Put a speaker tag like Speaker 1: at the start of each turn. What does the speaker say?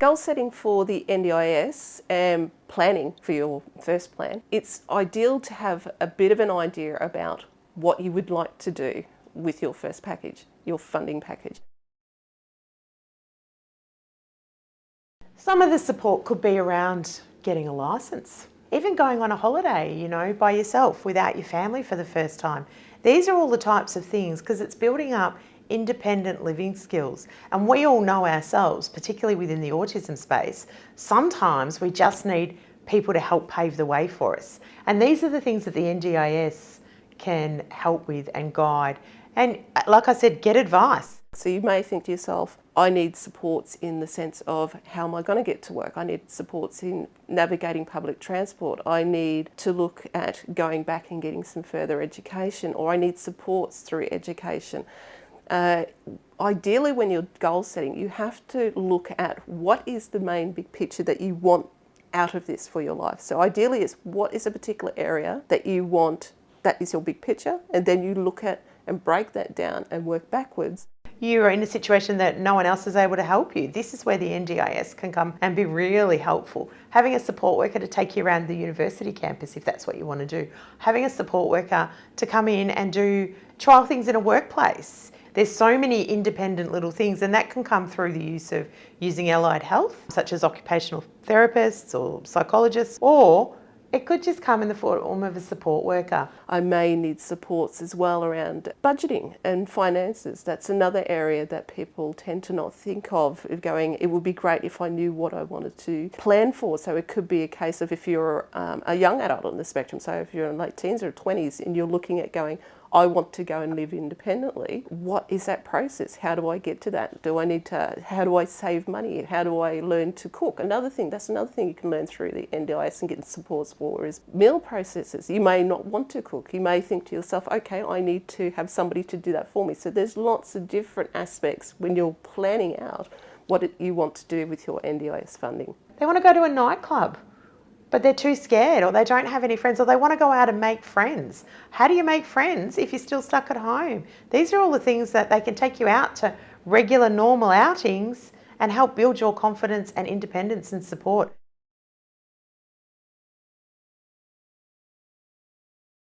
Speaker 1: Goal setting for the NDIS and planning for your first plan, it's ideal to have a bit of an idea about what you would like to do with your first package, your funding package.
Speaker 2: Some of the support could be around getting a licence, even going on a holiday, by yourself without your family for the first time. These are all the types of things because it's building up independent living skills. And we all know ourselves, particularly within the autism space, sometimes we just need people to help pave the way for us. And these are the things that the NDIS can help with and guide. And like I said, get advice.
Speaker 1: So you may think to yourself, I need supports in the sense of how am I going to get to work? I need supports in navigating public transport. I need to look at going back and getting some further education, or I need supports through education. Ideally, when you're goal setting, you have to look at what is the main big picture that you want out of this for your life. So ideally, it's what is a particular area that you want, that is your big picture, and then you look at and break that down and work backwards.
Speaker 2: You are in a situation that no one else is able to help you. This is where the NDIS can come and be really helpful. Having a support worker to take you around the university campus if that's what you want to do. Having a support worker to come in and do trial things in a workplace. There's so many independent little things, and that can come through the use of using allied health, such as occupational therapists or psychologists, or it could just come in the form of a support worker.
Speaker 1: I may need supports as well around budgeting and finances. That's another area that people tend to not think of going, it would be great if I knew what I wanted to plan for. So it could be a case of if you're a young adult on the spectrum, so if you're in late teens or 20s and you're looking at going, I want to go and live independently. What is that process? How do I get to that? How do I save money? How do I learn to cook? That's another thing you can learn through the NDIS and get supports for is meal processes. You may not want to cook. You may think to yourself, okay, I need to have somebody to do that for me. So there's lots of different aspects when you're planning out what you want to do with your NDIS funding.
Speaker 2: They want to go to a nightclub, but they're too scared, or they don't have any friends, or they want to go out and make friends. How do you make friends if you're still stuck at home? These are all the things that they can take you out to regular, normal outings and help build your confidence and independence and support.